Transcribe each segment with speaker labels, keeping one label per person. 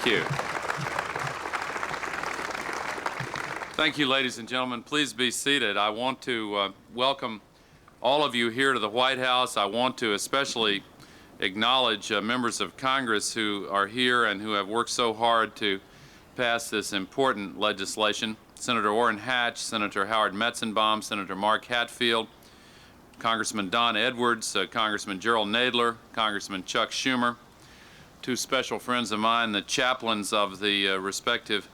Speaker 1: Thank you. Thank you, ladies and gentlemen. Please be seated. I want to welcome all of you here to the White House. I want to especially acknowledge members of Congress who are here and who have worked so hard to pass this important legislation. Senator Orrin Hatch, Senator Howard Metzenbaum, Senator Mark Hatfield, Congressman Don Edwards, Congressman Gerald Nadler, Congressman Chuck Schumer, two special friends of mine, the chaplains of the respective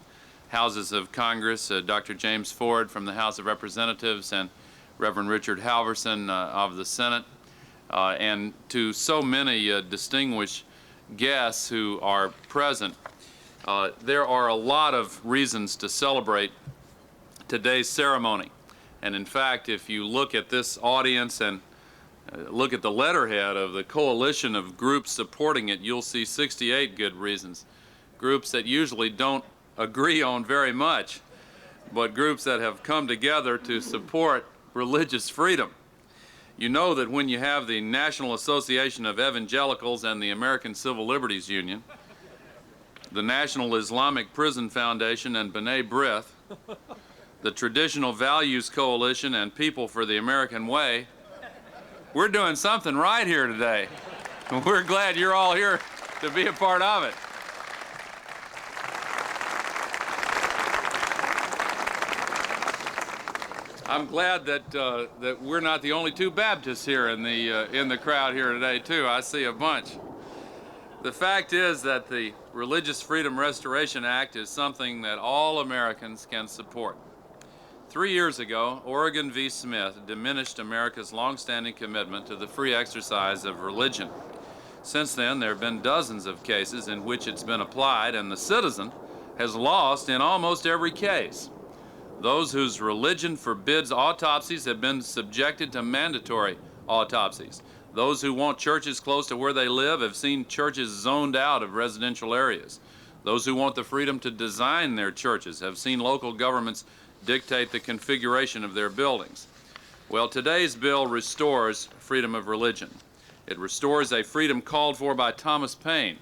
Speaker 1: houses of Congress, Dr. James Ford from the House of Representatives and Reverend Richard Halverson of the Senate, and to so many distinguished guests who are present. There are a lot of reasons to celebrate today's ceremony. And in fact, if you look at this audience and look at the letterhead of the coalition of groups supporting it, you'll see 68 good reasons. Groups that usually don't agree on very much, but groups that have come together to support religious freedom. You know that when you have the National Association of Evangelicals and the American Civil Liberties Union, the National Islamic Prison Foundation and B'nai B'rith, the Traditional Values Coalition and People for the American Way, we're doing something right here today. We're glad you're all here to be a part of it. I'm glad that we're not the only two Baptists here in the crowd here today, too. I see a bunch. The fact is that the Religious Freedom Restoration Act is something that all Americans can support. 3 years ago, Oregon v. Smith diminished America's longstanding commitment to the free exercise of religion. Since then, there have been dozens of cases in which it's been applied, and the citizen has lost in almost every case. Those whose religion forbids autopsies have been subjected to mandatory autopsies. Those who want churches close to where they live have seen churches zoned out of residential areas. Those who want the freedom to design their churches have seen local governments dictate the configuration of their buildings. Well, today's bill restores freedom of religion. It restores a freedom called for by Thomas Paine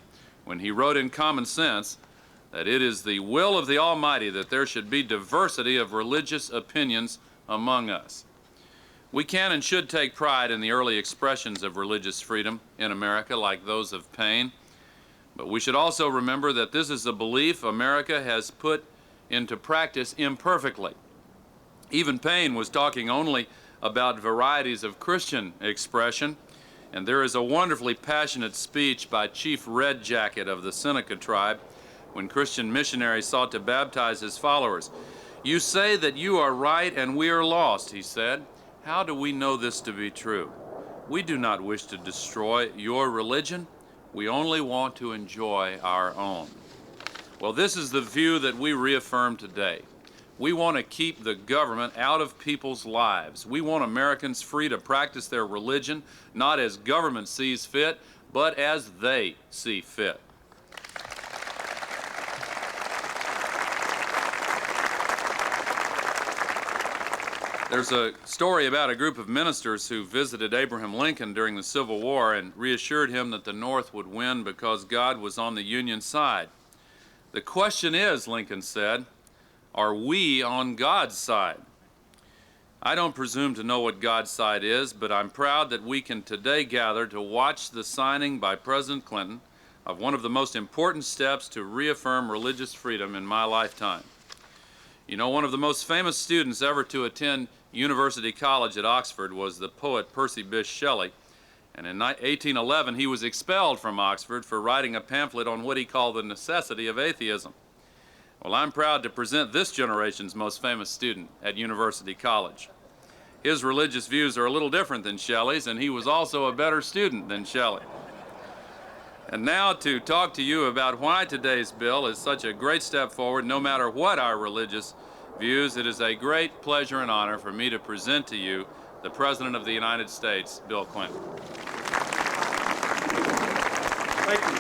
Speaker 1: when he wrote in Common Sense that it is the will of the Almighty that there should be diversity of religious opinions among us. We can and should take pride in the early expressions of religious freedom in America, like those of Paine, but we should also remember that this is a belief America has put into practice imperfectly. Even Paine was talking only about varieties of Christian expression, and there is a wonderfully passionate speech by Chief Red Jacket of the Seneca tribe when Christian missionaries sought to baptize his followers. "You say that you are right and we are lost," he said. "How do we know this to be true? We do not wish to destroy your religion. We only want to enjoy our own." Well, this is the view that we reaffirm today. We want to keep the government out of people's lives. We want Americans free to practice their religion, not as government sees fit, but as they see fit. There's a story about a group of ministers who visited Abraham Lincoln during the Civil War and reassured him that the North would win because God was on the Union side. "The question is," Lincoln said, "are we on God's side?" I don't presume to know what God's side is, but I'm proud that we can today gather to watch the signing by President Clinton of one of the most important steps to reaffirm religious freedom in my lifetime. You know, one of the most famous students ever to attend University College at Oxford was the poet Percy Bysshe Shelley, and in 1811 he was expelled from Oxford for writing a pamphlet on what he called the necessity of atheism. Well, I'm proud to present this generation's most famous student at University College. His religious views are a little different than Shelley's, and he was also a better student than Shelley. And now to talk to you about why today's bill is such a great step forward, no matter what our religious views, it is a great pleasure and honor for me to present to you the President of the United States, Bill Clinton.
Speaker 2: Thank you.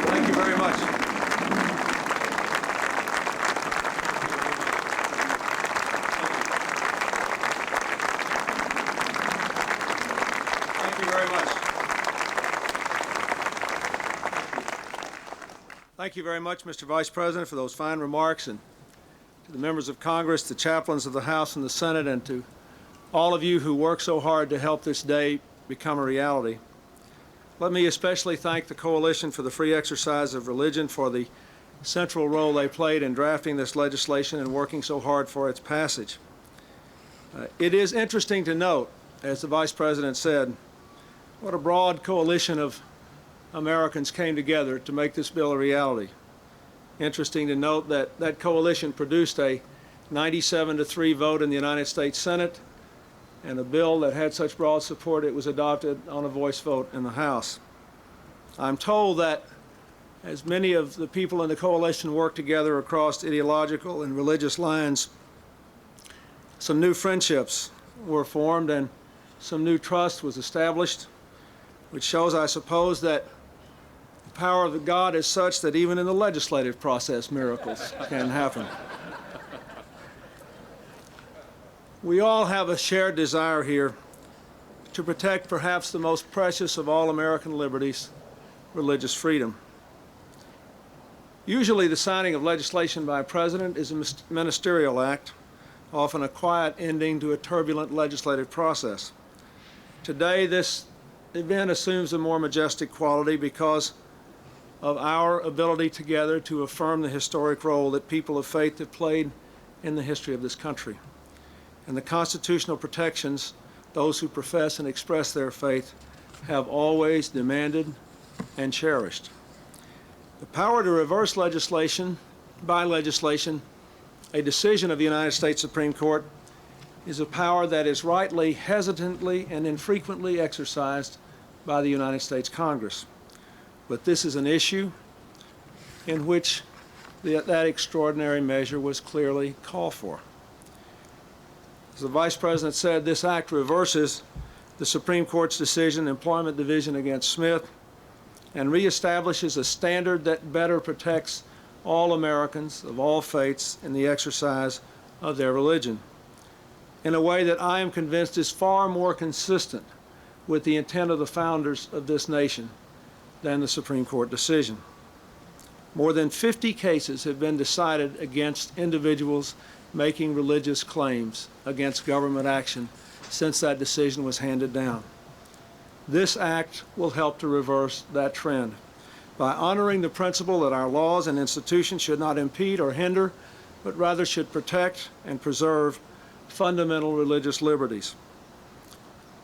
Speaker 2: Thank you very much. Thank you very much. Thank you very much, Mr. Vice President, for those fine remarks, and to the members of Congress, the chaplains of the House and the Senate, and to all of you who work so hard to help this day become a reality. Let me especially thank the Coalition for the Free Exercise of Religion for the central role they played in drafting this legislation and working so hard for its passage. It is interesting to note, as the Vice President said, what a broad coalition of Americans came together to make this bill a reality. Interesting to note that that coalition produced a 97-3 vote in the United States Senate, and a bill that had such broad support it was adopted on a voice vote in the House. I'm told that as many of the people in the coalition worked together across ideological and religious lines, some new friendships were formed and some new trust was established, which shows, I suppose, that the power of God is such that even in the legislative process, miracles can happen. We all have a shared desire here to protect perhaps the most precious of all American liberties, religious freedom. Usually the signing of legislation by a president is a ministerial act, often a quiet ending to a turbulent legislative process. Today, this event assumes a more majestic quality because of our ability together to affirm the historic role that people of faith have played in the history of this country, and the constitutional protections those who profess and express their faith have always demanded and cherished. The power to reverse legislation by legislation, a decision of the United States Supreme Court, is a power that is rightly, hesitantly, and infrequently exercised by the United States Congress. But this is an issue in which that extraordinary measure was clearly called for. As the Vice President said, this act reverses the Supreme Court's decision, Employment Division against Smith, and reestablishes a standard that better protects all Americans of all faiths in the exercise of their religion, in a way that I am convinced is far more consistent with the intent of the founders of this nation than the Supreme Court decision. More than 50 cases have been decided against individuals making religious claims against government action since that decision was handed down. This act will help to reverse that trend by honoring the principle that our laws and institutions should not impede or hinder, but rather should protect and preserve fundamental religious liberties.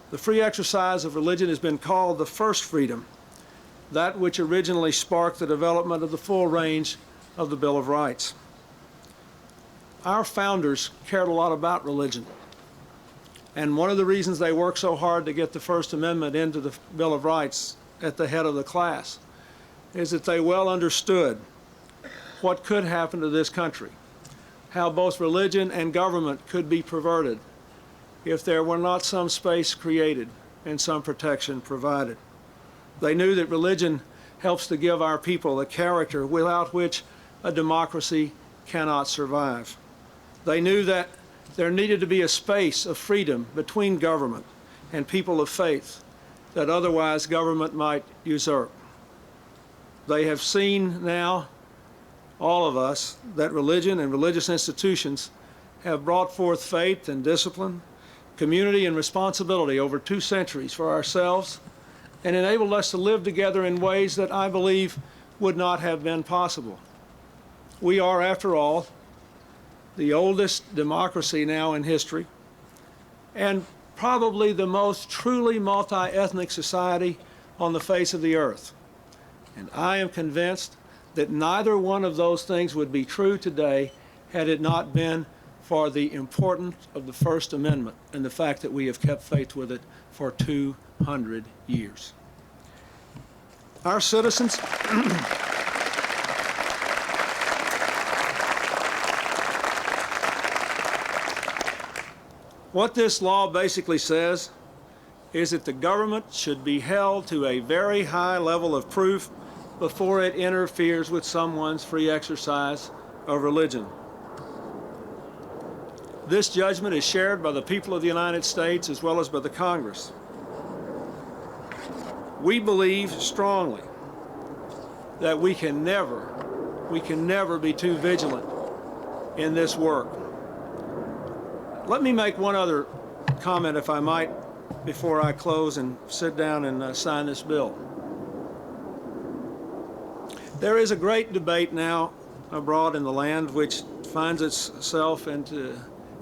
Speaker 2: The free exercise of religion has been called the first freedom, that which originally sparked the development of the full range of the Bill of Rights. Our founders cared a lot about religion. And one of the reasons they worked so hard to get the First Amendment into the Bill of Rights at the head of the class is that they well understood what could happen to this country, how both religion and government could be perverted if there were not some space created and some protection provided. They knew that religion helps to give our people a character without which a democracy cannot survive. They knew that there needed to be a space of freedom between government and people of faith that otherwise government might usurp. They have seen now, all of us, that religion and religious institutions have brought forth faith and discipline, community and responsibility over 2 centuries for ourselves, and enabled us to live together in ways that I believe would not have been possible. We are, after all, the oldest democracy now in history, and probably the most truly multi-ethnic society on the face of the earth. And I am convinced that neither one of those things would be true today had it not been for the importance of the First Amendment and the fact that we have kept faith with it for 200 years. Our citizens what this law basically says is that the government should be held to a very high level of proof before it interferes with someone's free exercise of religion. This judgment is shared by the people of the United States as well as by the Congress. We believe strongly that we can never We can never be too vigilant in this work. Let me make one other comment, if I might, before I close and sit down and sign this bill. There is a great debate now abroad in the land which finds itself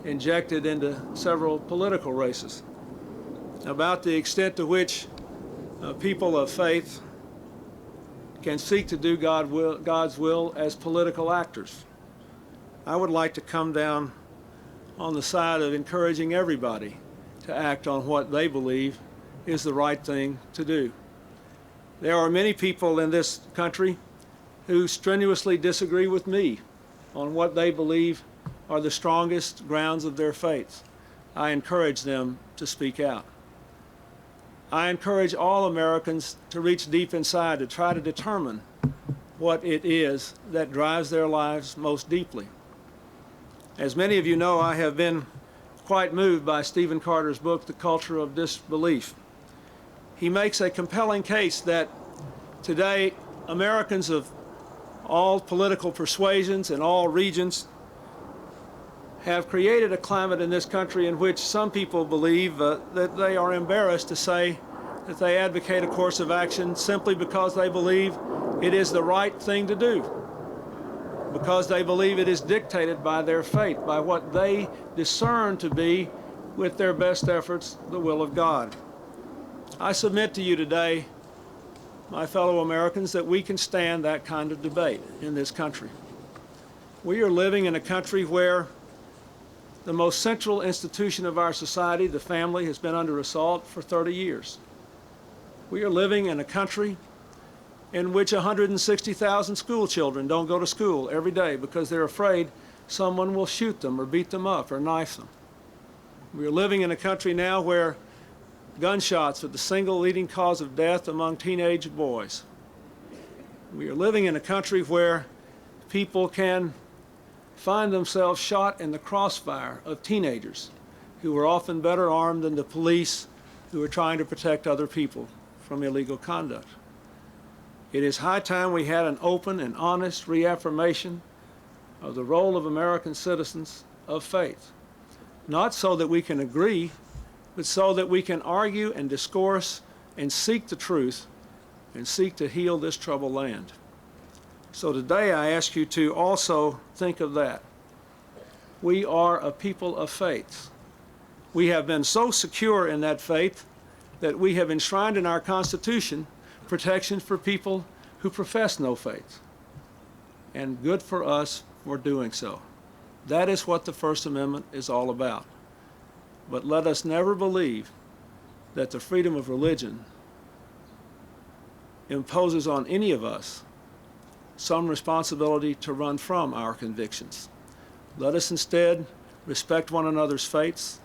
Speaker 2: injected into several political races about the extent to which people of faith can seek to do God's will as political actors. I would like to come down on the side of encouraging everybody to act on what they believe is the right thing to do. There are many people in this country who strenuously disagree with me on what they believe are the strongest grounds of their faith. I encourage them to speak out. I encourage all Americans to reach deep inside to try to determine what it is that drives their lives most deeply. As many of you know, I have been quite moved by Stephen Carter's book, The Culture of Disbelief. He makes a compelling case that today Americans of all political persuasions and all regions have created a climate in this country in which some people believe that they are embarrassed to say that they advocate a course of action simply because they believe it is the right thing to do, because they believe it is dictated by their faith, by what they discern to be, with their best efforts, the will of God. I submit to you today, my fellow Americans, that we can stand that kind of debate in this country. We are living in a country where the most central institution of our society, the family, has been under assault for 30 years. We are living in a country in which 160,000 school children don't go to school every day because they're afraid someone will shoot them or beat them up or knife them. We are living in a country now where gunshots are the single leading cause of death among teenage boys. We are living in a country where people can find themselves shot in the crossfire of teenagers who are often better armed than the police who are trying to protect other people from illegal conduct. It is high time we had an open and honest reaffirmation of the role of American citizens of faith, not so that we can agree, but so that we can argue and discourse and seek the truth and seek to heal this troubled land. So today I ask you to also think of that. We are a people of faith. We have been so secure in that faith that we have enshrined in our Constitution protection for people who profess no faith. And good for us for doing so. That is what the First Amendment is all about. But let us never believe that the freedom of religion imposes on any of us some responsibility to run from our convictions. Let us instead respect one another's faiths,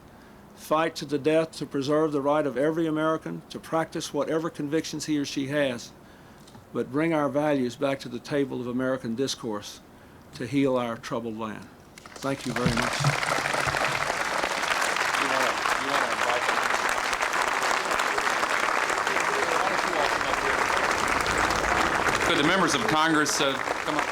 Speaker 2: fight to the death to preserve the right of every American to practice whatever convictions he or she has, but bring our values back to the table of American discourse to heal our troubled land. Thank you very much.
Speaker 1: Could the members of Congress come up?